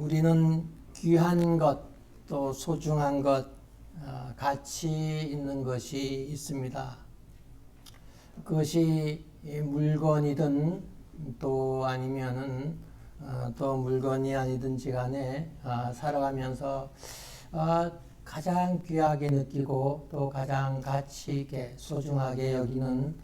우리는 귀한 것, 또 소중한 것, 가치 있는 것이 있습니다. 그것이 물건이든 또 아니면은 또 물건이 아니든지 간에 살아가면서 가장 귀하게 느끼고 또 가장 가치 있게 소중하게 여기는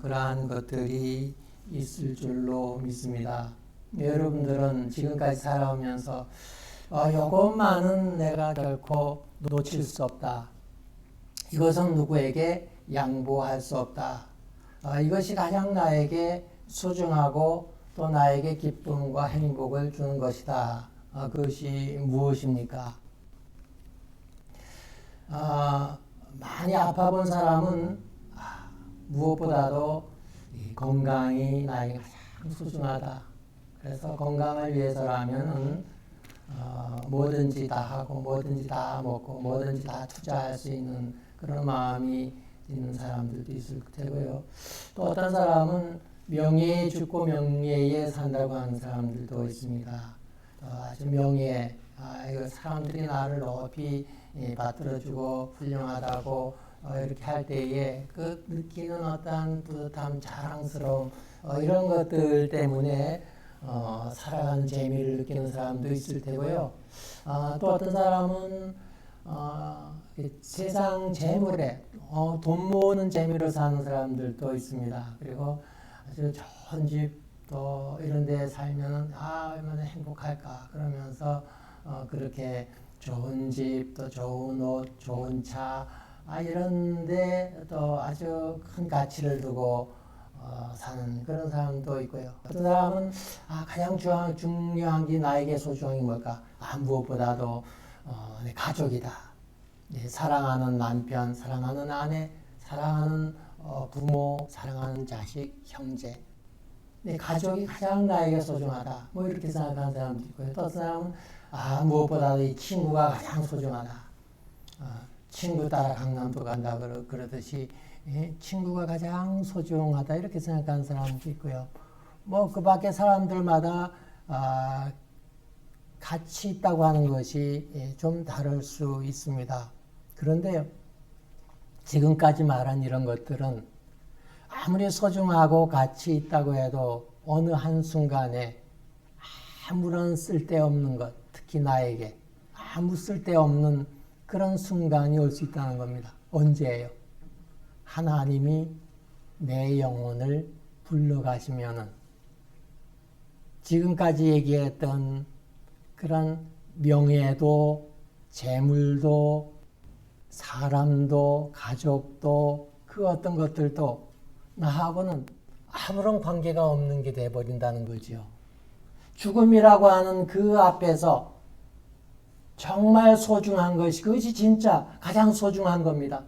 그러한 것들이 있을 줄로 믿습니다. 여러분들은 지금까지 살아오면서 이것만은 내가 결코 놓칠 수 없다. 이것은 누구에게 양보할 수 없다. 이것이 가장 나에게 소중하고 또 나에게 기쁨과 행복을 주는 것이다. 그것이 무엇입니까? 많이 아파본 사람은 무엇보다도 건강이 나에게 가장 소중하다. 그래서 건강을 위해서라면은 뭐든지 다 하고 뭐든지 다 먹고 뭐든지 다 투자할 수 있는 그런 마음이 있는 사람들도 있을 테고요. 또 어떤 사람은 명예에 죽고 명예에 산다고 하는 사람들도 있습니다. 아주 명예, 사람들이 나를 높이 받들어주고 훌륭하다고 이렇게 할 때에 그 느끼는 어떤 뿌듯함, 자랑스러움 이런 것들 때문에 살아가는 재미를 느끼는 사람도 있을 테고요. 또 어떤 사람은 세상 재물에 돈 모으는 재미로 사는 사람들도 있습니다. 그리고 아주 좋은 집 또 이런 데 살면은 얼마나 행복할까 그러면서 그렇게 좋은 집 또 좋은 옷 좋은 차 이런 데 또 아주 큰 가치를 두고 사는 그런 사람도 있고요. 어떤 사람은 가장 중요한 게 나에게 소중한 게 뭘까? 무엇보다도 내 가족이다. 사랑하는 남편, 사랑하는 아내, 사랑하는 부모, 사랑하는 자식, 형제. 내 가족이 가장 나에게 소중하다. 뭐 이렇게 생각하는 사람도 있고요. 또 어떤 사람은 무엇보다도 이 친구가 가장 소중하다. 친구 따라 강남도 간다 그러듯이 친구가 가장 소중하다 이렇게 생각하는 사람도 있고요. 뭐 그 밖에 사람들마다 가치 있다고 하는 것이 좀 다를 수 있습니다. 그런데요, 지금까지 말한 이런 것들은 아무리 소중하고 가치 있다고 해도 어느 한순간에 아무런 쓸데없는 것, 특히 나에게 아무 쓸데없는 그런 순간이 올 수 있다는 겁니다. 언제예요? 하나님이 내 영혼을 불러가시면은 지금까지 얘기했던 그런 명예도 재물도 사람도 가족도 그 어떤 것들도 나하고는 아무런 관계가 없는 게 돼버린다는 거지요. 죽음이라고 하는 그 앞에서 정말 소중한 것이 그것이 진짜 가장 소중한 겁니다.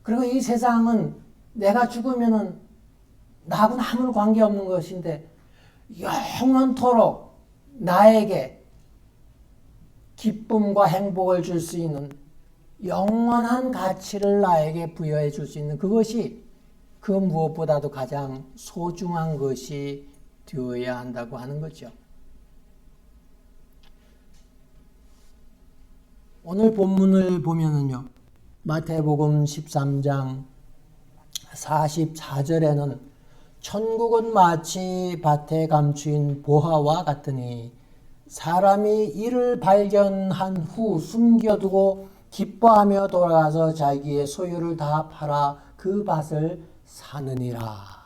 그리고 이 세상은 내가 죽으면은 나하고는 아무 관계없는 것인데 영원토록 나에게 기쁨과 행복을 줄 수 있는 영원한 가치를 나에게 부여해 줄 수 있는 그것이 그 무엇보다도 가장 소중한 것이 되어야 한다고 하는 거죠. 오늘 본문을 보면은요, 마태복음 13장 44절에는 천국은 마치 밭에 감추인 보화와 같으니 사람이 이를 발견한 후 숨겨두고 기뻐하며 돌아가서 자기의 소유를 다 팔아 그 밭을 사느니라.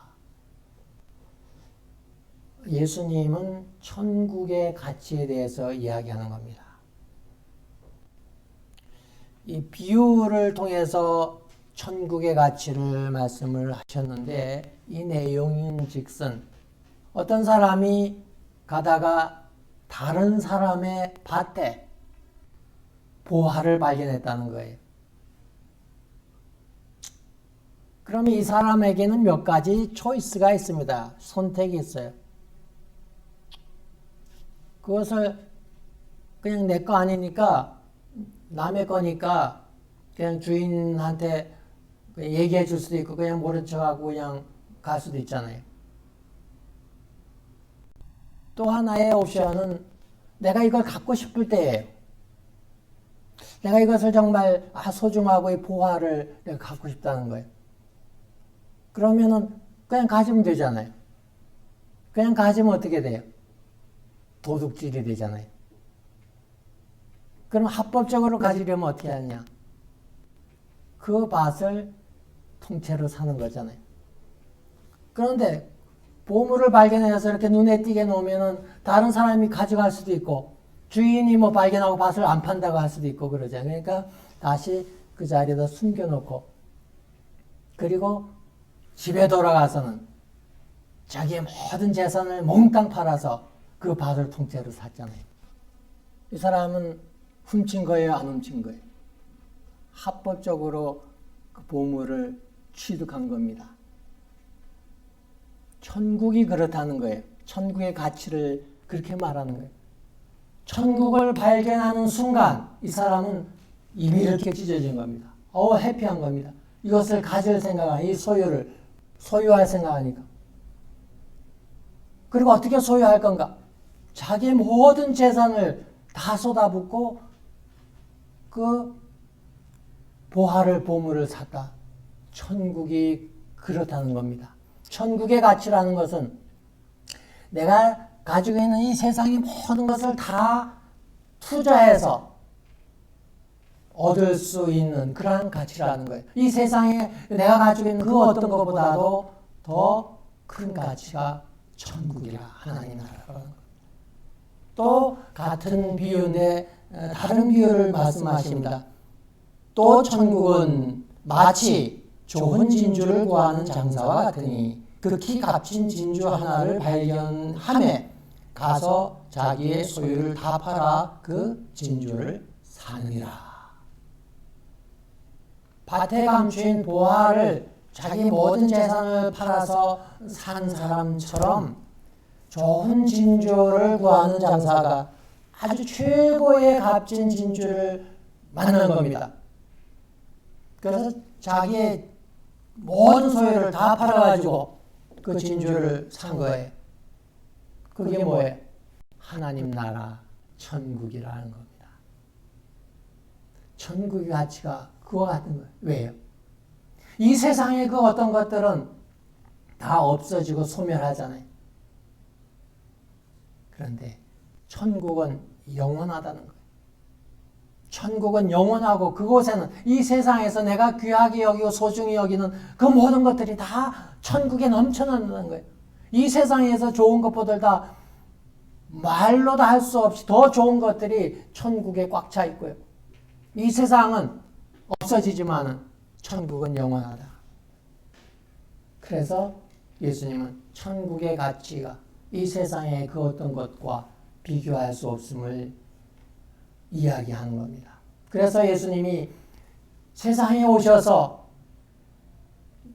예수님은 천국의 가치에 대해서 이야기하는 겁니다. 이 비유를 통해서 천국의 가치를 말씀을 하셨는데 이 내용인 즉슨 어떤 사람이 가다가 다른 사람의 밭에 보화를 발견했다는 거예요. 그러면 이 사람에게는 몇 가지 초이스가 있습니다. 선택이 있어요. 그것을 그냥 내 거 아니니까 남의 거니까 그냥 주인한테 얘기해 줄 수도 있고 그냥 모른 척하고 그냥 갈 수도 있잖아요. 또 하나의 옵션은 내가 이걸 갖고 싶을 때예요. 내가 이것을 정말 소중하고 이 보화를 내가 갖고 싶다는 거예요. 그러면은 그냥 가지면 되잖아요. 그냥 가지면 어떻게 돼요? 도둑질이 되잖아요. 그럼 합법적으로 가지려면 어떻게 하냐? 그 밭을 통째로 사는 거잖아요. 그런데 보물을 발견해서 이렇게 눈에 띄게 놓으면은 다른 사람이 가져갈 수도 있고 주인이 뭐 발견하고 밭을 안 판다고 할 수도 있고 그러잖아요. 그러니까 다시 그 자리에다 숨겨놓고 그리고 집에 돌아가서는 자기의 모든 재산을 몽땅 팔아서 그 밭을 통째로 샀잖아요. 이 사람은 훔친 거예요, 안 훔친 거예요? 합법적으로 그 보물을 취득한 겁니다. 천국이 그렇다는 거예요. 천국의 가치를 그렇게 말하는 거예요. 천국을 발견하는 순간 이 사람은 입이 이렇게 찢어진 겁니다. 해피한 겁니다. 이것을 가질 생각하니 이 소유를 소유할 생각하니까. 그리고 어떻게 소유할 건가? 자기의 모든 재산을 다 쏟아붓고 그 보물을 샀다. 천국이 그렇다는 겁니다. 천국의 가치라는 것은 내가 가지고 있는 이 세상의 모든 것을 다 투자해서 얻을 수 있는 그러한 가치라는 거예요. 이 세상에 내가 가지고 있는 그 어떤 것보다도 더 큰 가치가 천국이라 하나님 나라라는 거예요. 또 같은 비유인데 다른 비유를 말씀하십니다. 또 천국은 마치 좋은 진주를 구하는 장사와 같으니 극히 값진 진주 하나를 발견함에 가서 자기의 소유를 다 팔아 그 진주를 사느니라. 밭에 감추인 보화를 자기 모든 재산을 팔아서 산 사람처럼 좋은 진주를 구하는 장사가 아주 최고의 값진 진주를 만나는 겁니다. 그래서 자기의 모든 소유를 다 팔아가지고 그 진주를 산 거예요. 그게 뭐예요? 하나님 나라 천국이라는 겁니다. 천국의 가치가 그와 같은 거예요. 왜요? 이 세상의 그 어떤 것들은 다 없어지고 소멸하잖아요. 그런데 천국은 영원하다는 거예요. 천국은 영원하고 그곳에는 이 세상에서 내가 귀하게 여기고 소중히 여기는 그 모든 것들이 다 천국에 넘쳐난다는 거예요. 이 세상에서 좋은 것보다 다 말로도 할 수 없이 더 좋은 것들이 천국에 꽉 차 있고요. 이 세상은 없어지지만은 천국은 영원하다. 그래서 예수님은 천국의 가치가 이 세상의 그 어떤 것과 비교할 수 없음을 이야기하는 겁니다. 그래서 예수님이 세상에 오셔서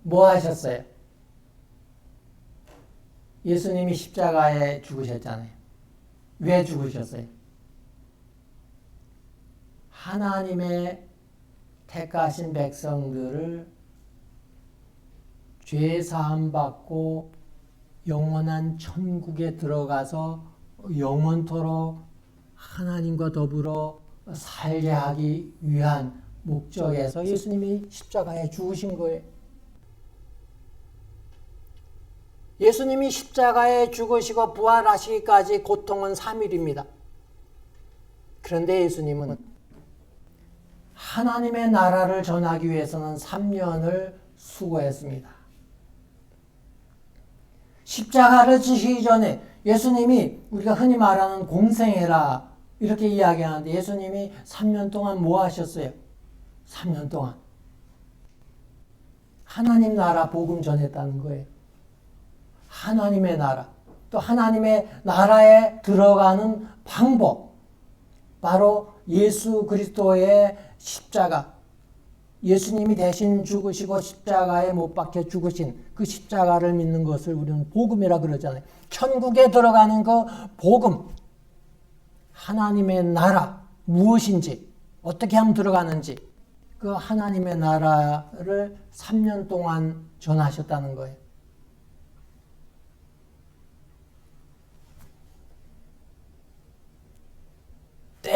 뭐 하셨어요? 예수님이 십자가에 죽으셨잖아요. 왜 죽으셨어요? 하나님의 택하신 백성들을 죄 사함 받고 영원한 천국에 들어가서 영원토록 하나님과 더불어 살게 하기 위한 목적에서 예수님이 십자가에 죽으신 거예요. 예수님이 십자가에 죽으시고 부활하시기까지 고통은 3일입니다. 그런데 예수님은 하나님의 나라를 전하기 위해서는 3년을 수고했습니다. 십자가를 지시기 전에 예수님이 우리가 흔히 말하는 공생애라 이렇게 이야기하는데 예수님이 3년 동안 뭐 하셨어요? 3년 동안 하나님 나라 복음 전했다는 거예요. 하나님의 나라, 또 하나님의 나라에 들어가는 방법, 바로 예수 그리스도의 십자가, 예수님이 대신 죽으시고 십자가에 못 박혀 죽으신 그 십자가를 믿는 것을 우리는 복음이라 그러잖아요. 천국에 들어가는 그 복음, 하나님의 나라 무엇인지, 어떻게 하면 들어가는지, 그 하나님의 나라를 3년 동안 전하셨다는 거예요.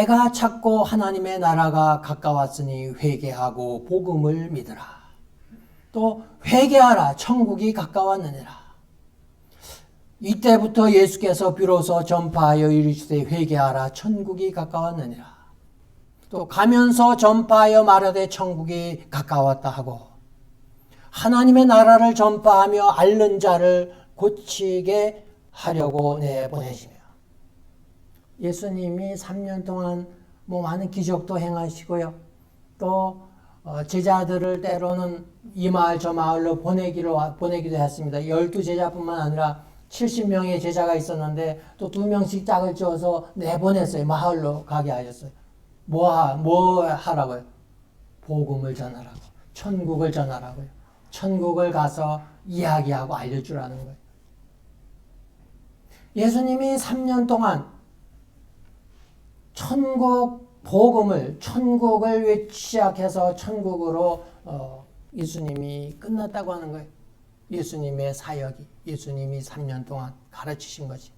때가 찼고 하나님의 나라가 가까웠으니 회개하고 복음을 믿으라. 또 회개하라, 천국이 가까웠느니라. 이때부터 예수께서 비로소 전파하여 이르시되 회개하라, 천국이 가까웠느니라. 또 가면서 전파하여 말하되 천국이 가까웠다 하고 하나님의 나라를 전파하며 앓는 자를 고치게 하려고 내보내시며, 예수님이 3년 동안 많은 기적도 행하시고요. 또 제자들을 때로는 이 마을 저 마을로 보내기도 했습니다. 12제자뿐만 아니라 70명의 제자가 있었는데 또 2명씩 짝을 지어서 내보냈어요. 마을로 가게 하셨어요. 뭐 하라고요? 복음을 전하라고. 천국을 전하라고요. 천국을 가서 이야기하고 알려주라는 거예요. 예수님이 3년 동안 천국을 외치기 시작해서 천국으로 예수님이 끝났다고 하는 거예요. 예수님의 사역이, 예수님이 3년 동안 가르치신 것이.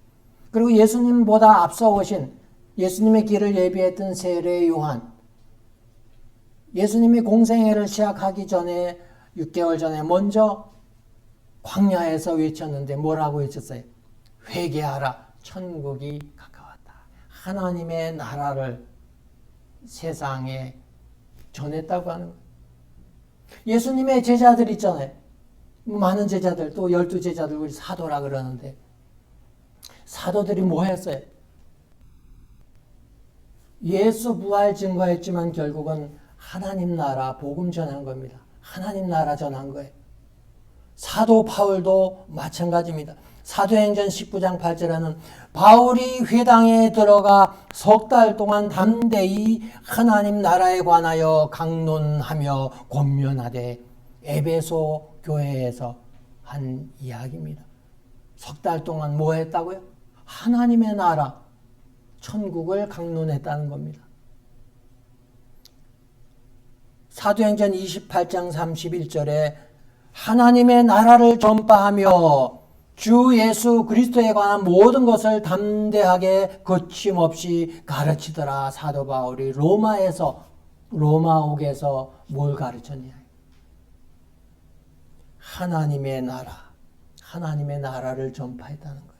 그리고 예수님보다 앞서 오신 예수님의 길을 예비했던 세례 요한, 예수님이 공생애를 시작하기 전에 6개월 전에 먼저 광야에서 외쳤는데 뭐라고 외쳤어요? 회개하라, 천국이 가까웠다. 하나님의 나라를 세상에 전했다고 하는 거예요. 예수님의 제자들 있잖아요. 많은 제자들, 또 12제자들, 우리 사도라 그러는데, 사도들이 뭐 했어요? 예수 부활 증거했지만 결국은 하나님 나라 복음 전한 겁니다. 하나님 나라 전한 거예요. 사도 바울도 마찬가지입니다. 사도행전 19장 8절에는 바울이 회당에 들어가 석 달 동안 담대히 하나님 나라에 관하여 강론하며 권면하되, 에베소 교회에서 한 이야기입니다. 석 달 동안 뭐 했다고요? 하나님의 나라, 천국을 강론했다는 겁니다. 사도행전 28장 31절에 하나님의 나라를 전파하며 주 예수 그리스도에 관한 모든 것을 담대하게 거침없이 가르치더라. 사도 바울이 로마옥에서 뭘 가르쳤냐? 하나님의 나라를 전파했다는 거예요.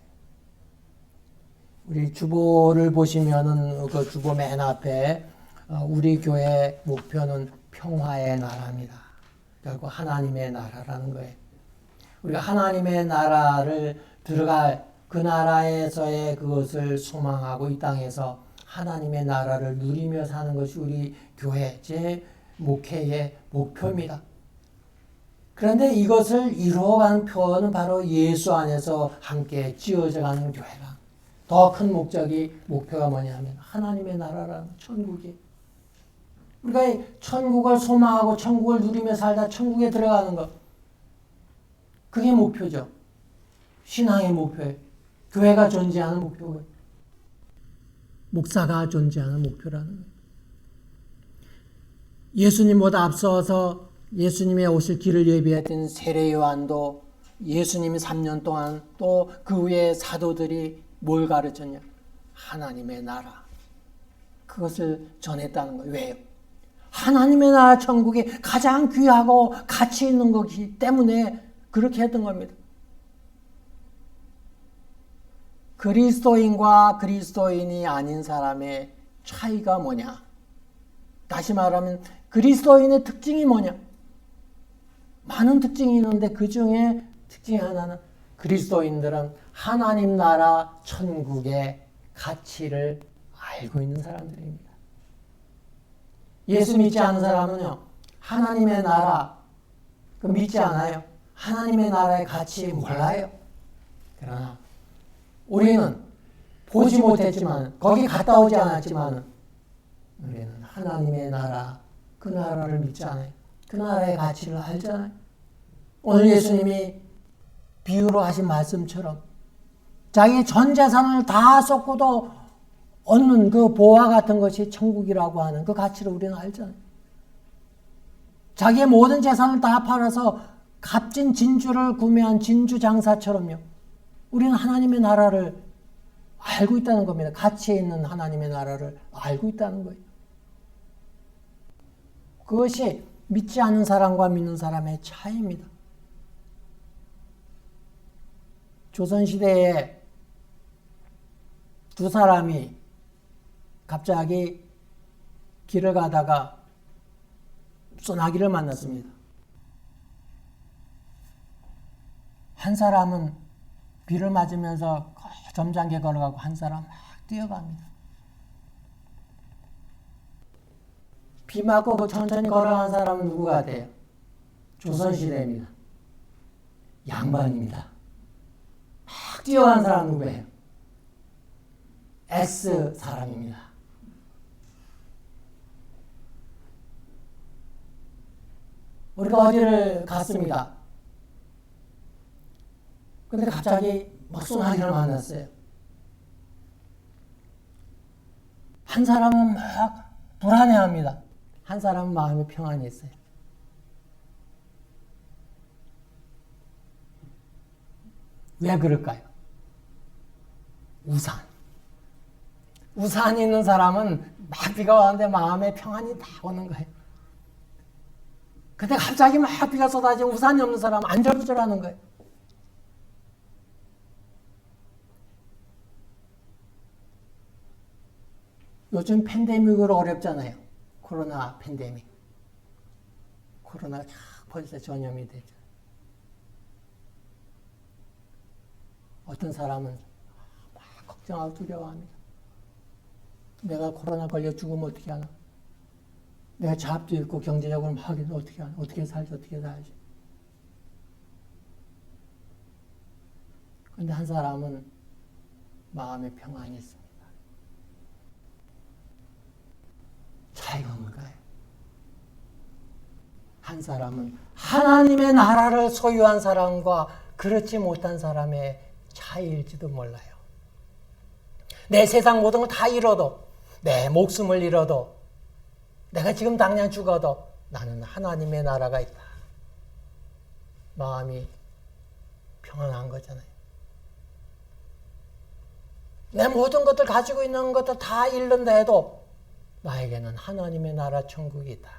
우리 주보를 보시면은 그 주보 맨 앞에 우리 교회 목표는 평화의 나라입니다. 결국 하나님의 나라라는 거예요. 우리가 하나님의 나라를 들어갈 그 나라에서의 그것을 소망하고 이 땅에서 하나님의 나라를 누리며 사는 것이 우리 교회, 제 목회의 목표입니다. 그런데 이것을 이루어가는 표는 바로 예수 안에서 함께 지어져가는 교회라. 더 큰 목표가 뭐냐면 하나님의 나라라는 천국이. 우리가 천국을 소망하고 천국을 누리며 살다 천국에 들어가는 것. 그게 목표죠. 신앙의 목표예요. 교회가 존재하는 목표고요. 목사가 존재하는 목표라는 거예요. 예수님보다 앞서서 예수님의 오실 길을 예비했던 세례 요한도 예수님이 3년 동안 또 그 후에 사도들이 뭘 가르쳤냐? 하나님의 나라. 그것을 전했다는 거예요. 왜요? 하나님의 나라 천국이 가장 귀하고 가치 있는 거기 때문에 그렇게 했던 겁니다. 그리스도인과 그리스도인이 아닌 사람의 차이가 뭐냐? 다시 말하면 그리스도인의 특징이 뭐냐? 많은 특징이 있는데 그 중에 특징 하나는 그리스도인들은 하나님 나라 천국의 가치를 알고 있는 사람들입니다. 예수 믿지 않는 사람은요, 하나님의 나라 그 믿지 않아요. 하나님의 나라의 가치 몰라요. 그러나 우리는 보지 못했지만 거기 갔다 오지 않았지만 우리는 하나님의 나라 그 나라를 믿지 않아요. 그 나라의 가치를 알잖아요. 오늘 예수님이 비유로 하신 말씀처럼 자기 전 재산을 다 쏟고도 얻는 그 보화 같은 것이 천국이라고 하는 그 가치를 우리는 알잖아요. 자기의 모든 재산을 다 팔아서 값진 진주를 구매한 진주 장사처럼요. 우리는 하나님의 나라를 알고 있다는 겁니다. 가치에 있는 하나님의 나라를 알고 있다는 거예요. 그것이 믿지 않는 사람과 믿는 사람의 차이입니다. 조선시대에 두 사람이 갑자기 길을 가다가 소나기를 만났습니다. 한 사람은 비를 맞으면서 점잖게 걸어가고 한 사람은 막 뛰어갑니다. 비 맞고 천천히 걸어간 사람은 누구가 돼요? 조선시대입니다. 양반입니다. 막 뛰어간 사람은 누구예요? S 사람입니다. 우리가 어디를 갔습니다. 근데 갑자기 막 소나기를 만났어요. 한 사람은 막 불안해합니다. 한 사람은 마음에 평안이 있어요. 왜 그럴까요? 우산이 있는 사람은 막 비가 오는데 마음에 평안이 다 오는 거예요. 근데 갑자기 막 비가 쏟아지고 우산이 없는 사람은 안절부절하는 거예요. 요즘 팬데믹으로 어렵잖아요. 코로나 팬데믹. 코로나가 벌써 전염이 되죠. 어떤 사람은 막 걱정하고 두려워합니다. 내가 코로나 걸려 죽으면 어떻게 하나? 내가 잡도 있고 경제적으로 막 어떻게 하나? 어떻게 살지? 그런데 한 사람은 마음에 평안이 있습니다. 차이가 뭘까요? 한 사람은 하나님의 나라를 소유한 사람과 그렇지 못한 사람의 차이일지도 몰라요. 내 세상 모든 걸 다 잃어도, 내 목숨을 잃어도, 내가 지금 당장 죽어도 나는 하나님의 나라가 있다. 마음이 평안한 거잖아요. 내 모든 것들 가지고 있는 것들 다 잃는다 해도 나에게는 하나님의 나라 천국이 있다.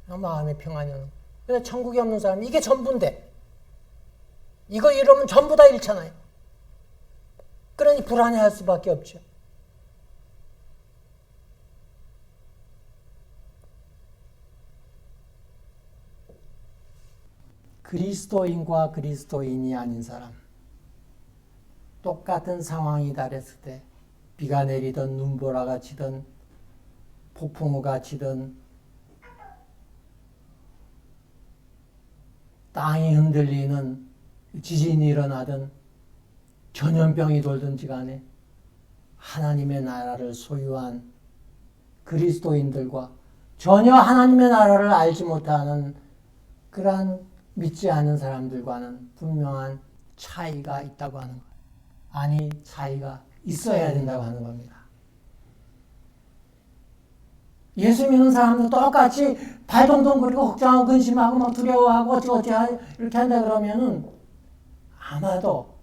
마음의 평안이 오는 거예요. 근데 천국이 없는 사람은 이게 전부인데 이거 잃으면 전부 다 잃잖아요. 그러니 불안해할 수밖에 없죠. 그리스도인과 그리스도인이 아닌 사람, 똑같은 상황이 달했을 때 비가 내리든 눈보라가 치든 폭풍우가 치든 땅이 흔들리는 지진이 일어나든 전염병이 돌든지 간에 하나님의 나라를 소유한 그리스도인들과 전혀 하나님의 나라를 알지 못하는 그러한 믿지 않는 사람들과는 분명한 차이가 있다고 하는 거예요. 아니, 차이가 있어야 된다고 하는 겁니다. 예수 믿는 사람도 똑같이 발동동거리고 걱정하고 근심하고 막 두려워하고 어떻게 이렇게 한다 그러면은 아마도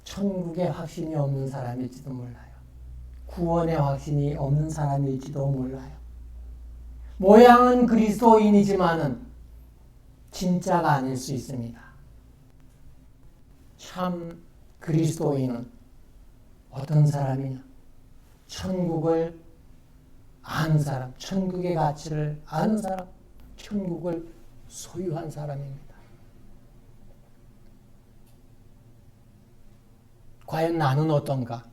천국의 확신이 없는 사람일지도 몰라요. 구원의 확신이 없는 사람일지도 몰라요. 모양은 그리스도인이지만은 진짜가 아닐 수 있습니다. 참 그리스도인은 어떤 사람이냐? 천국을 아는 사람, 천국의 가치를 아는 사람, 천국을 소유한 사람입니다. 과연 나는 어떤가?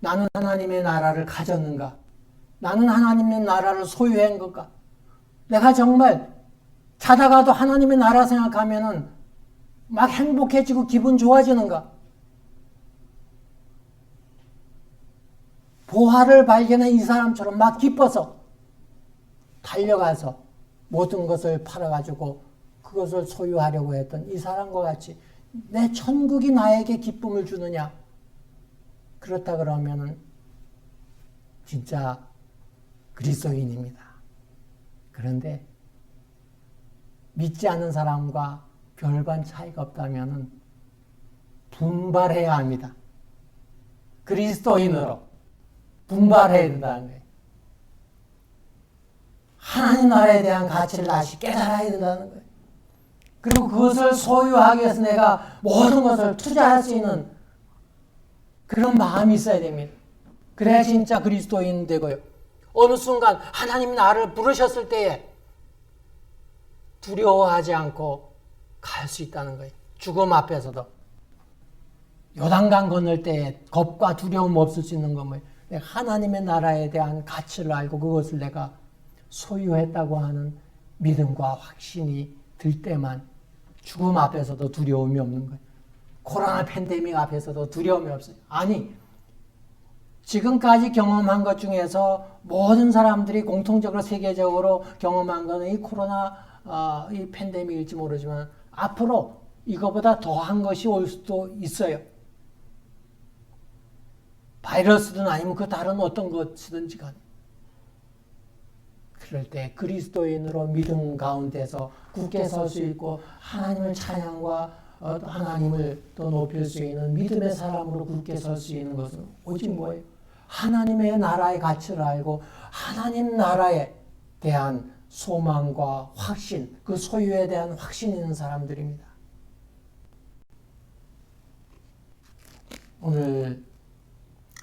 나는 하나님의 나라를 가졌는가? 나는 하나님의 나라를 소유한 건가? 내가 정말 자다가도 하나님의 나라 생각하면은 막 행복해지고 기분 좋아지는가? 보화를 발견한 이 사람처럼 막 기뻐서 달려가서 모든 것을 팔아가지고 그것을 소유하려고 했던 이 사람과 같이 내 천국이 나에게 기쁨을 주느냐? 그렇다 그러면은 진짜 그리스도인입니다. 그런데 믿지 않는 사람과 별반 차이가 없다면은 분발해야 합니다. 그리스도인으로 분발해야 된다는 거예요. 하나님 나라에 대한 가치를 다시 깨달아야 된다는 거예요. 그리고 그것을 소유하기 위해서 내가 모든 것을 투자할 수 있는 그런 마음이 있어야 됩니다. 그래야 진짜 그리스도인 되고요. 어느 순간 하나님 나를 부르셨을 때에 두려워하지 않고 갈 수 있다는 거예요. 죽음 앞에서도. 요단강 건널 때에 겁과 두려움 없을 수 있는 건 뭐예요? 내가 하나님의 나라에 대한 가치를 알고 그것을 내가 소유했다고 하는 믿음과 확신이 들 때만 죽음 앞에서도 두려움이 없는 거예요. 코로나 팬데믹 앞에서도 두려움이 없어요. 아니, 지금까지 경험한 것 중에서 모든 사람들이 공통적으로 세계적으로 경험한 것은 이 코로나 이 팬데믹일지 모르지만 앞으로 이거보다 더한 것이 올 수도 있어요. 바이러스든 아니면 그 다른 어떤 것이든지 간에. 그럴 때 그리스도인으로 믿음 가운데서 굳게 설 수 있고 하나님을 찬양과 하나님을 또 높일 수 있는 믿음의 사람으로 굳게 설 수 있는 것은 오직 뭐예요? 하나님의 나라의 가치를 알고 하나님 나라에 대한 소망과 확신, 그 소유에 대한 확신이 있는 사람들입니다. 오늘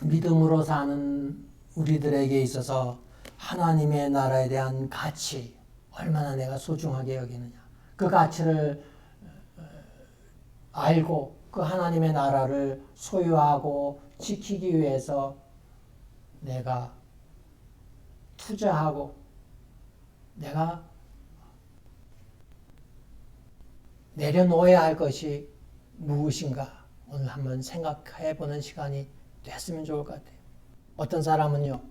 믿음으로 사는 우리들에게 있어서 하나님의 나라에 대한 가치, 얼마나 내가 소중하게 여기느냐. 그 가치를 알고 그 하나님의 나라를 소유하고 지키기 위해서 내가 투자하고 내가 내려놓아야 할 것이 무엇인가 오늘 한번 생각해 보는 시간이 됐으면 좋을 것 같아요. 어떤 사람은요,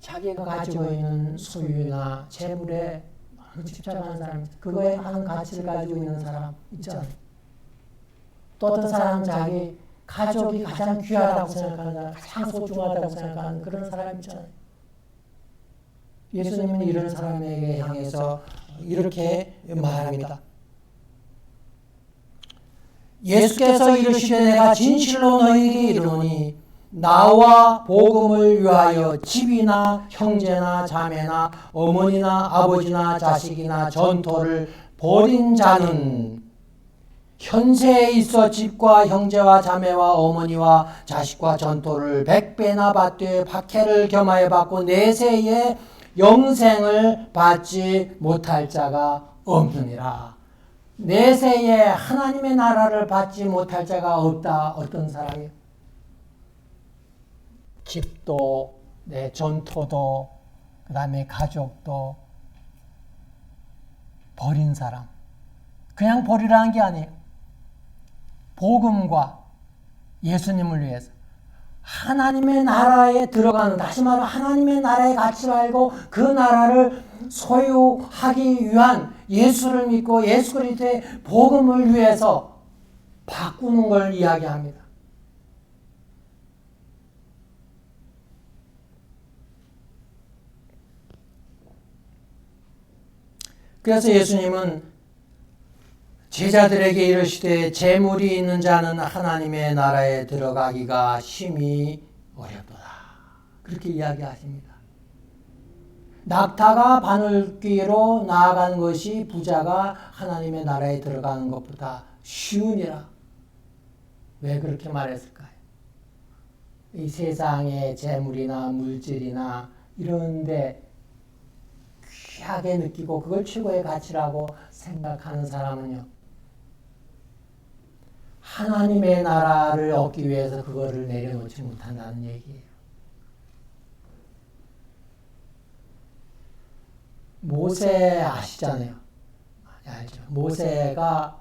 자기가 가지고 있는 소유나 재물에 너무 집착하는 사람, 그거에 많은 가치를 가지고 있는 사람 있잖아요. 또 어떤 사람은 자기 가족이 가장 귀하다고 생각하는 사람, 가장 소중하다고 생각하는 그런 사람 있잖아요. 예수님은 이런 사람에게 향해서 이렇게 말합니다. 예수께서 이르시되 내가 진실로 너희에게 이르노니 나와 복음을 위하여 집이나 형제나 자매나 어머니나 아버지나 자식이나 전토를 벌인 자는 현세에 있어 집과 형제와 자매와 어머니와 자식과 전토를 100배나 받되 박해를 겸하여 받고 내세에 영생을 받지 못할 자가 없느니라. 내세에 하나님의 나라를 받지 못할 자가 없다. 어떤 사람이요? 집도, 내 전토도, 그 다음에 가족도 버린 사람. 그냥 버리라는 게 아니에요. 복음과 예수님을 위해서 하나님의 나라에 들어가는, 다시 말하면 하나님의 나라의 가치를 알고 그 나라를 소유하기 위한 예수를 믿고 예수 그리스도의 복음을 위해서 바꾸는 걸 이야기합니다. 그래서 예수님은 제자들에게 이르시되 재물이 있는 자는 하나님의 나라에 들어가기가 심히 어렵도다. 그렇게 이야기하십니다. 낙타가 바늘귀로 나아가는 것이 부자가 하나님의 나라에 들어가는 것보다 쉬우니라. 왜 그렇게 말했을까요? 이 세상의 재물이나 물질이나 이런데 귀하게 느끼고 그걸 최고의 가치라고 생각하는 사람은요, 하나님의 나라를 얻기 위해서 그거를 내려놓지 못한다는 얘기예요. 모세 아시잖아요. 알죠. 모세가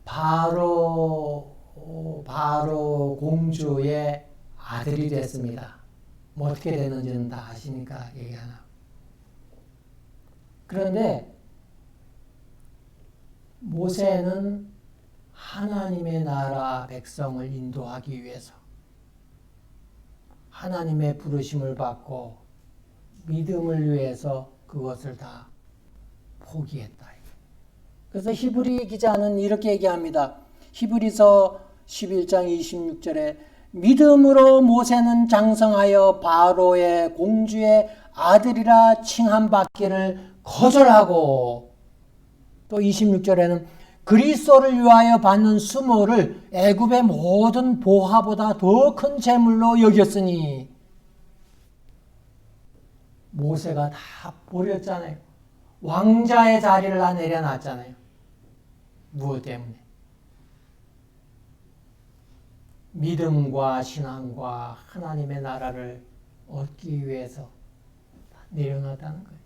바로 공주의 아들이 됐습니다. 뭐 어떻게 되는지는 다 아시니까 얘기 안 하고. 그런데 모세는 하나님의 나라 백성을 인도하기 위해서 하나님의 부르심을 받고 믿음을 위해서 그것을 다 포기했다. 그래서 히브리 기자는 이렇게 얘기합니다. 히브리서 11장 26절에 믿음으로 모세는 장성하여 바로의 공주의 아들이라 칭함받기를 거절하고, 또 26절에는 그리스도를 위하여 받는 수모를 애굽의 모든 보화보다 더 큰 재물로 여겼으니, 모세가 다 버렸잖아요. 왕자의 자리를 다 내려놨잖아요. 무엇 때문에? 믿음과 신앙과 하나님의 나라를 얻기 위해서 내려놨다는 거예요.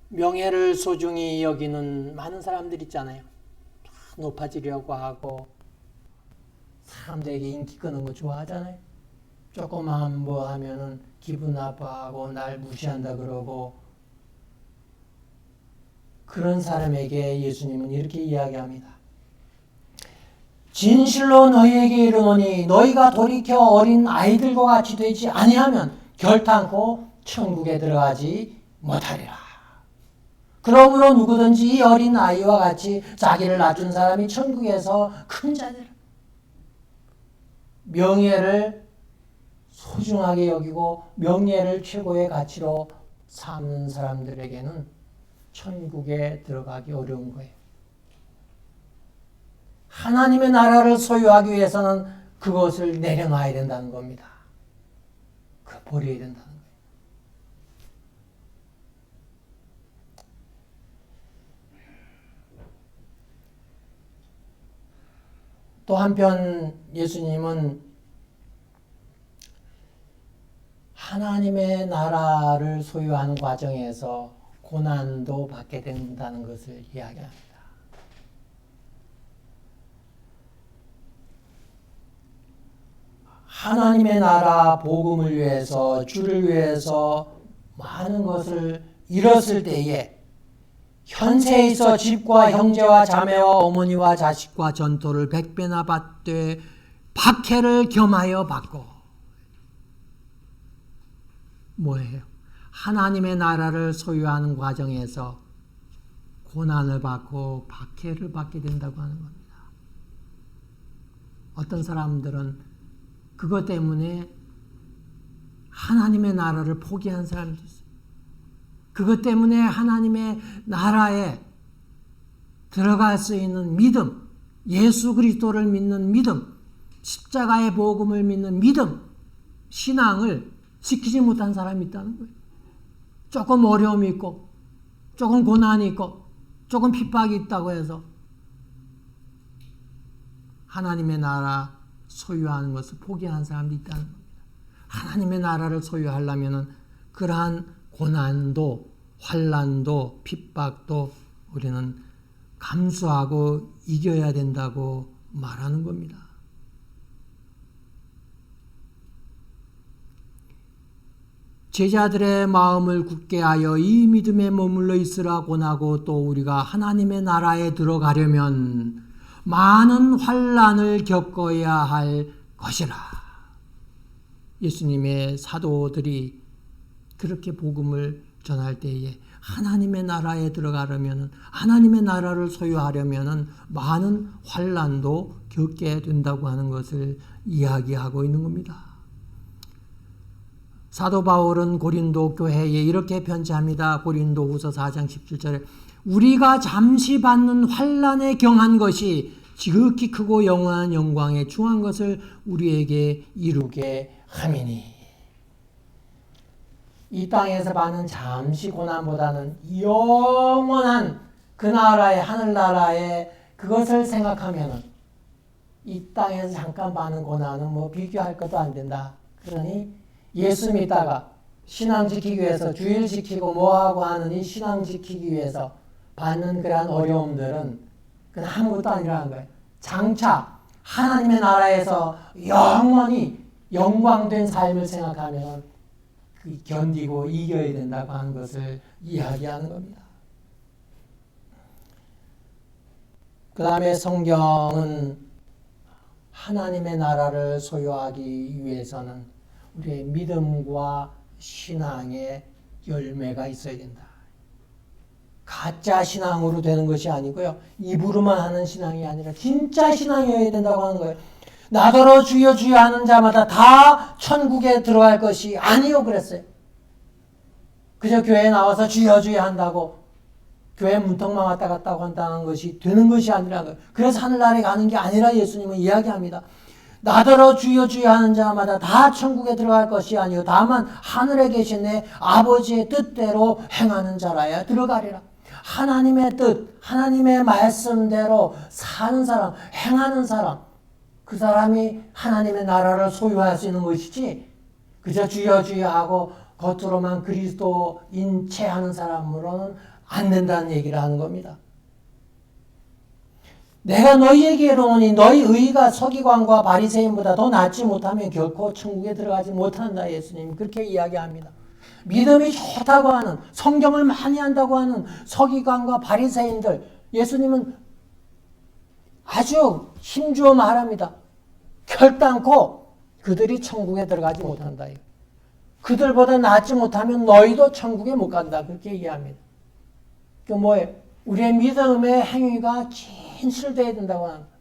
명예를 소중히 여기는 많은 사람들 있잖아요. 높아지려고 하고 사람들에게 인기 끄는 거 좋아하잖아요. 조그마한 뭐 하면은 기분 나빠하고 날 무시한다 그러고, 그런 사람에게 예수님은 이렇게 이야기합니다. 진실로 너희에게 이르노니 너희가 돌이켜 어린 아이들과 같이 되지 아니하면 결탄코 천국에 들어가지 못하리라. 그러므로 누구든지 이 어린 아이와 같이 자기를 낮춘 사람이 천국에서 큰 자들, 명예를 소중하게 여기고 명예를 최고의 가치로 삼는 사람들에게는 천국에 들어가기 어려운 거예요. 하나님의 나라를 소유하기 위해서는 그것을 내려놔야 된다는 겁니다. 버려야 된다는 거예요. 또 한편 예수님은 하나님의 나라를 소유하는 과정에서 고난도 받게 된다는 것을 이야기합니다. 하나님의 나라 복음을 위해서, 주를 위해서 많은 것을 잃었을 때에 현세에 있어 집과 형제와 자매와 어머니와 자식과 전토를 100배나 받되 박해를 겸하여 받고, 뭐예요? 하나님의 나라를 소유하는 과정에서 고난을 받고 박해를 받게 된다고 하는 겁니다. 어떤 사람들은 그것 때문에 하나님의 나라를 포기한 사람도 있어요. 그것 때문에 하나님의 나라에 들어갈 수 있는 믿음, 예수 그리스도를 믿는 믿음, 십자가의 복음을 믿는 믿음, 신앙을 지키지 못한 사람이 있다는 거예요. 조금 어려움이 있고, 조금 고난이 있고, 조금 핍박이 있다고 해서 하나님의 나라 소유하는 것을 포기하는 사람도 있다는 겁니다. 하나님의 나라를 소유하려면 그러한 고난도, 환난도, 핍박도 우리는 감수하고 이겨야 된다고 말하는 겁니다. 제자들의 마음을 굳게 하여 이 믿음에 머물러 있으라 권하고, 또 우리가 하나님의 나라에 들어가려면 많은 환난을 겪어야 할 것이라. 예수님의 사도들이 그렇게 복음을 전할 때에 하나님의 나라에 들어가려면, 하나님의 나라를 소유하려면 많은 환난도 겪게 된다고 하는 것을 이야기하고 있는 겁니다. 사도 바울은 고린도 교회에 이렇게 편지합니다. 고린도후서 4장 17절에 우리가 잠시 받는 환난에 경한 것이 지극히 크고 영원한 영광에 중한 것을 우리에게 이루게 함이니. 이 땅에서 받는 잠시 고난보다는 영원한 그 나라의, 하늘나라의 그것을 생각하면 이 땅에서 잠깐 받는 고난은 뭐 비교할 것도 안 된다. 그러니 예수 믿다가 신앙 지키기 위해서 주일 지키고 뭐하고 하는 이 신앙 지키기 위해서 받는 그러한 어려움들은 그냥 아무것도 아니라는 거예요. 장차 하나님의 나라에서 영원히 영광된 삶을 생각하면 견디고 이겨야 된다고 하는 것을 이야기하는 겁니다. 그 다음에 성경은 하나님의 나라를 소유하기 위해서는 우리의 믿음과 신앙에 열매가 있어야 된다. 가짜 신앙으로 되는 것이 아니고요. 입으로만 하는 신앙이 아니라 진짜 신앙이어야 된다고 하는 거예요. 나더러 주여 주여 하는 자마다 다 천국에 들어갈 것이 아니요 그랬어요. 그저 교회에 나와서 주여 주여 한다고 교회 문턱만 왔다 갔다 한다는 것이 되는 것이 아니라 그래서 하늘나라에 가는 게 아니라 예수님은 이야기합니다. 나더러 주여 주여 하는 자마다 다 천국에 들어갈 것이 아니요 다만 하늘에 계신 내 아버지의 뜻대로 행하는 자라야 들어가리라. 하나님의 뜻, 하나님의 말씀대로 사는 사람, 행하는 사람, 그 사람이 하나님의 나라를 소유할 수 있는 것이지 그저 주여 주여 하고 겉으로만 그리스도인 채 하는 사람으로는 안 된다는 얘기를 하는 겁니다. 내가 너희에게 이르노니 너희 의가 서기관과 바리새인보다 더 낫지 못하면 결코 천국에 들어가지 못한다. 예수님이 그렇게 이야기합니다. 믿음이 좋다고 하는 성경을 많이 한다고 하는 서기관과 바리새인들 예수님은 아주 힘주어 말합니다. 결단코 그들이 천국에 들어가지 못한다. 그들보다 낫지 못하면 너희도 천국에 못 간다. 그렇게 얘기합니다. 그 뭐예요? 우리의 믿음의 행위가 진실되어야 된다고 하는 거예요.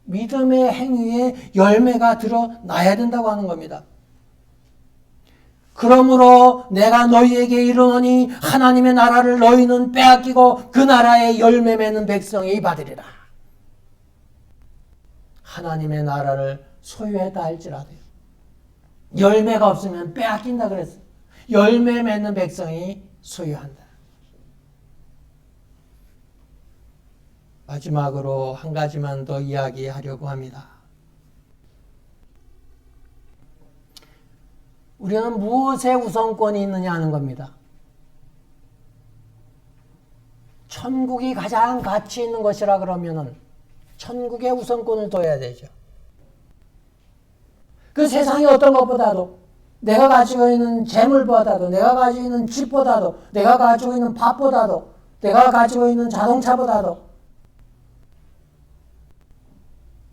믿음의 행위에 열매가 드러나야 된다고 하는 겁니다. 그러므로 내가 너희에게 이르노니 하나님의 나라를 너희는 빼앗기고 그 나라의 열매 맺는 백성이 받으리라. 하나님의 나라를 소유했다 할지라도요. 열매가 없으면 빼앗긴다 그랬어요. 열매 맺는 백성이 소유한다. 마지막으로 한 가지만 더 이야기하려고 합니다. 우리는 무엇에 우선권이 있느냐 하는 겁니다. 천국이 가장 가치 있는 것이라 그러면은 천국에 우선권을 둬야 되죠. 그 세상의 어떤 것보다도 내가 가지고 있는 재물보다도 내가 가지고 있는 집보다도 내가 가지고 있는 밥보다도 내가 가지고 있는 자동차보다도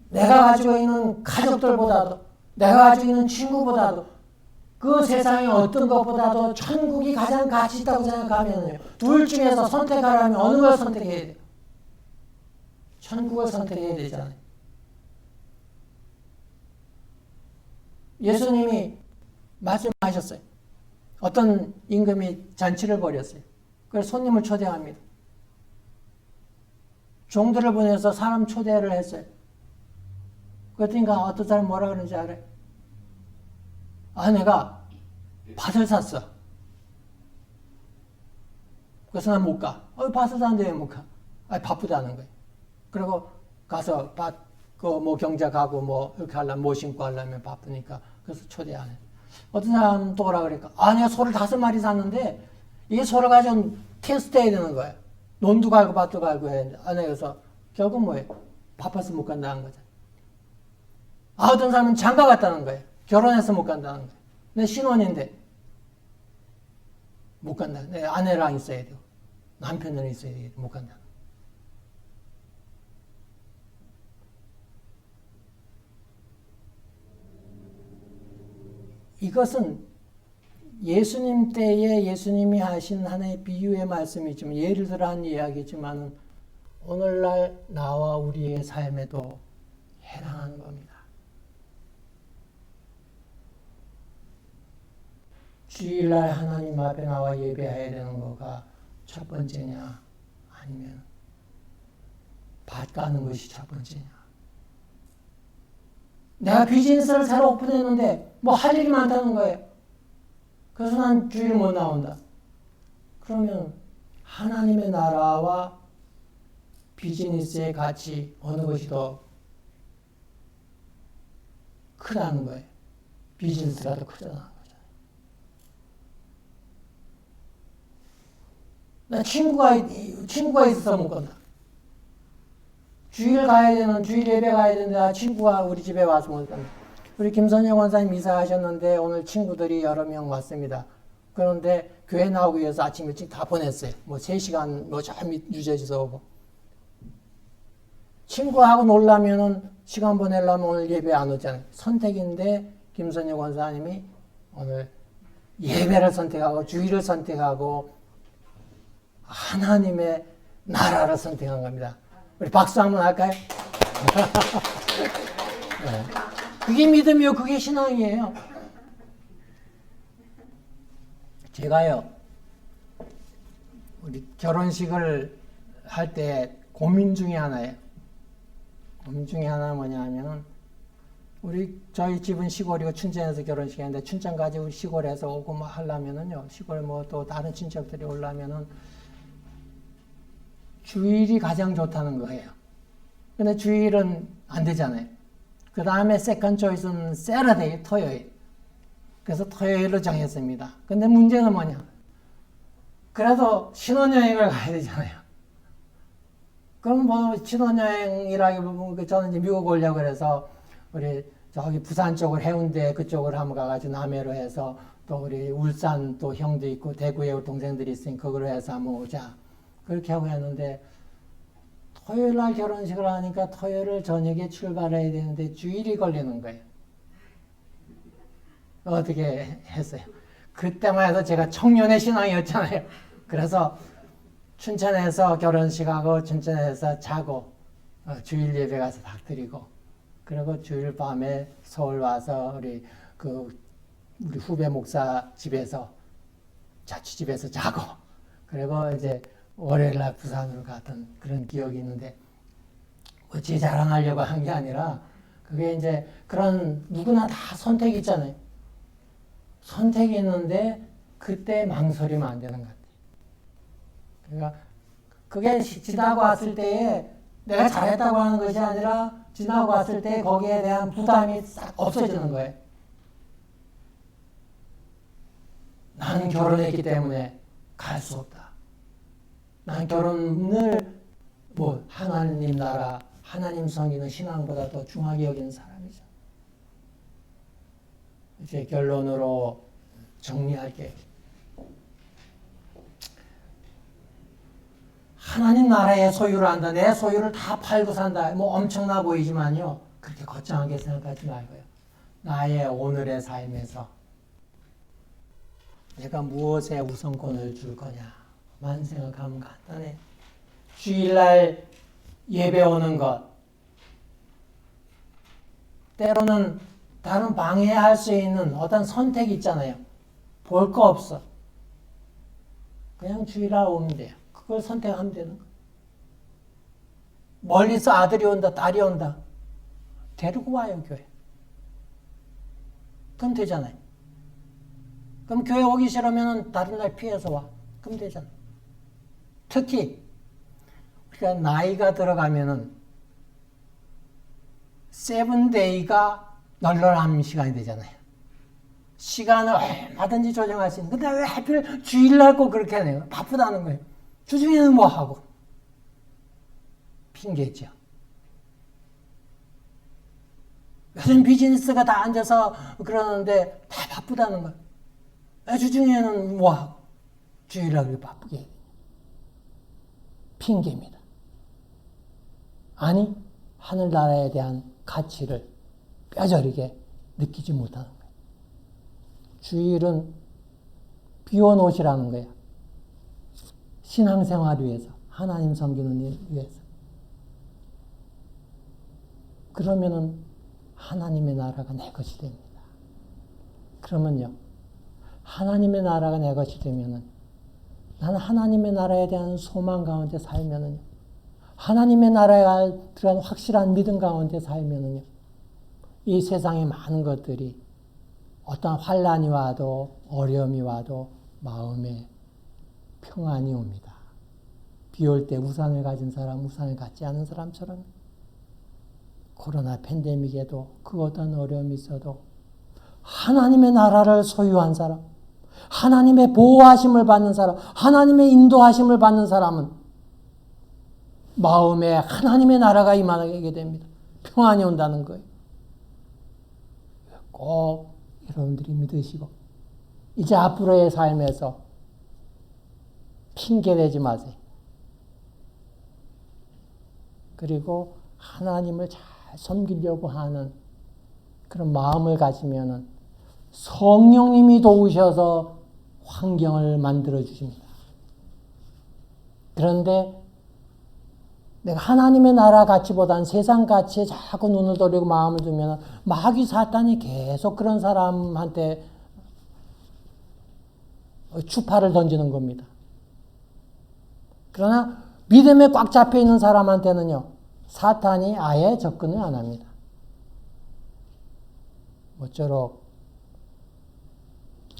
내가 가지고 있는 가족들보다도 내가 가지고 있는 친구보다도 그 세상의 어떤 것보다도 천국이 가장 가치 있다고 생각하면요. 둘 중에서 선택하라면 어느 걸 선택해야 돼요? 천국을 선택해야 되잖아요. 예수님이 말씀하셨어요. 어떤 임금이 잔치를 벌였어요. 그래서 손님을 초대합니다. 종들을 보내서 사람 초대를 했어요. 그랬더니 어떤 사람 뭐라 그러는지 알아요? 내가 밭을 샀어. 그래서 난 못 가. 밭을 샀는데 왜 못 가? 바쁘다는 거예요. 그리고 가서 밭, 경자 가고 이렇게 하려면, 심고 하려면 바쁘니까. 그래서 초대 안 해. 어떤 사람 또 오라 그러니까, 내가 소를 5마리 샀는데, 이 소를 가지고 테스트 해야 되는 거예요. 논도 갈고 밭도 갈고 해야 되는데, 그래서 결국 뭐예요? 바빠서 못 간다는 거죠. 어떤 사람은 장가 갔다는 거예요. 결혼해서 못 간다는 거예요. 내 신혼인데 못 간다. 내 아내랑 있어야 돼요. 남편이랑 있어야 돼요. 못 간다. 이것은 예수님 때에 예수님이 하신 하나의 비유의 말씀이지만 예를 들어 한 이야기지만 오늘날 나와 우리의 삶에도 해당하는 겁니다. 주일날 하나님 앞에 나와 예배해야 되는 거가 첫 번째냐 아니면 밭 가는 것이 첫 번째냐. 내가 비즈니스를 새로 오픈했는데 할 일이 많다는 거예요. 그래서 난 주일 못 나온다. 그러면 하나님의 나라와 비즈니스의 가치 어느 것이 더 크다는 거예요. 비즈니스가 더 크잖아. 나 친구가 있어서 못 간다. 주일 예배 가야 되는데 친구가 우리 집에 와서 못 간다. 우리 김선영 원사님 이사하셨는데 오늘 친구들이 여러 명 왔습니다. 그런데 교회 나오기 위해서 아침 일찍 다 보냈어요. 3시간 저 유재지서 오고. 친구하고 놀라면은 시간 보내려면 오늘 예배 안 오잖아요. 선택인데 김선영 원사님이 오늘 예배를 선택하고 주의를 선택하고 하나님의 나라를 선택한 겁니다. 우리 박수 한번 할까요? 네. 그게 믿음이요. 그게 신앙이에요. 제가요, 우리 결혼식을 할 때 고민 중에 하나예요. 고민 중에 하나는 뭐냐 하면은, 저희 집은 시골이고 춘천에서 결혼식 했는데, 춘천까지 우리 시골에서 오고 뭐 하려면은요, 시골 뭐 또 다른 친척들이 오려면은, 주일이 가장 좋다는 거예요. 근데 주일은 안 되잖아요. 그 다음에 세컨 초이스는 세러데이, 토요일. 그래서 토요일로 정했습니다. 근데 문제는 뭐냐? 그래도 신혼여행을 가야 되잖아요. 그럼 뭐 신혼여행이라기보면 저는 이제 미국 오려고 그래서 우리 저기 부산 쪽을 해운대 그쪽을 한번 가가지고 남해로 해서 또 우리 울산 또 형도 있고 대구에 우리 동생들이 있으니 그걸로 해서 한번 오자. 그렇게 하고 했는데 토요일 날 결혼식을 하니까 토요일 저녁에 출발해야 되는데 주일이 걸리는 거예요. 어떻게 했어요? 그때만 해도 제가 청년의 신앙이었잖아요. 그래서 춘천에서 결혼식하고 춘천에서 자고 주일 예배 가서 닭 드리고 그리고 주일 밤에 서울 와서 우리 후배 목사 집에서 자취집에서 자고 그리고 이제 월요일 날 부산으로 갔던 그런 기억이 있는데 제 자랑하려고 한 게 아니라 그게 이제 그런 누구나 다 선택이 있잖아요. 선택이 있는데 그때 망설이면 안 되는 것 같아요. 그러니까 그게 지나고 왔을 때에 내가 잘했다고 하는 것이 아니라 지나고 왔을 때 거기에 대한 부담이 싹 없어지는 거예요. 나는 결혼했기 때문에 갈 수 없다. 난 결혼을 뭐 하나님 나라, 하나님 섬기는 신앙보다 더 중하게 여기는 사람이죠. 이제 결론으로 정리할게요. 하나님 나라의 소유를 한다. 내 소유를 다 팔고 산다. 뭐 엄청나 보이지만요. 그렇게 거창하게 생각하지 말고요. 나의 오늘의 삶에서 내가 무엇에 우선권을 줄 거냐만 생각하면 간단해. 주일날 예배 오는 것. 때로는 다른 방해할 수 있는 어떤 선택이 있잖아요. 볼 거 없어. 그냥 주일날 오면 돼요. 그걸 선택하면 되는 거예요. 멀리서 아들이 온다, 딸이 온다. 데리고 와요, 교회. 그럼 되잖아요. 그럼 교회 오기 싫으면 다른 날 피해서 와. 그럼 되잖아요. 특히 우리가 나이가 들어가면은 세븐데이가 널널한 시간이 되잖아요. 시간을 얼마든지 조정할 수 있는. 근데 왜 하필 주일날 꼭 그렇게 하네요. 바쁘다는 거예요. 주중에는 뭐 하고? 핑계죠. 요즘 비즈니스가 다 앉아서 그러는데 다 바쁘다는 거예요. 주중에는 뭐 하고? 주일날 바쁘게. 핑계입니다. 아니, 하늘나라에 대한 가치를 뼈저리게 느끼지 못하는 거예요. 주일은 비운 옷이라는 거예요. 신앙생활을 위해서, 하나님 섬기는 일 위해서. 그러면은 하나님의 나라가 내 것이 됩니다. 그러면요, 하나님의 나라가 내 것이 되면은 나는 하나님의 나라에 대한 소망 가운데 살면은요, 하나님의 나라에 들어간 확실한 믿음 가운데 살면은요, 이 세상의 많은 것들이 어떤 환란이 와도 어려움이 와도 마음에 평안이 옵니다. 비 올 때 우산을 가진 사람, 우산을 갖지 않은 사람처럼 코로나 팬데믹에도 그 어떤 어려움이 있어도 하나님의 나라를 소유한 사람, 하나님의 보호하심을 받는 사람, 하나님의 인도하심을 받는 사람은 마음에 하나님의 나라가 임하게 됩니다. 평안이 온다는 거예요. 꼭 여러분들이 믿으시고 이제 앞으로의 삶에서 핑계대지 마세요. 그리고 하나님을 잘 섬기려고 하는 그런 마음을 가지면은 성령님이 도우셔서 환경을 만들어 주십니다. 그런데 내가 하나님의 나라 가치보다는 세상 가치에 자꾸 눈을 돌리고 마음을 두면 마귀 사탄이 계속 그런 사람한테 추파를 던지는 겁니다. 그러나 믿음에 꽉 잡혀 있는 사람한테는요, 사탄이 아예 접근을 안 합니다. 모쪼록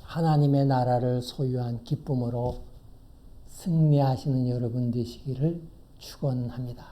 하나님의 나라를 소유한 기쁨으로 승리하시는 여러분 되시기를 축원합니다.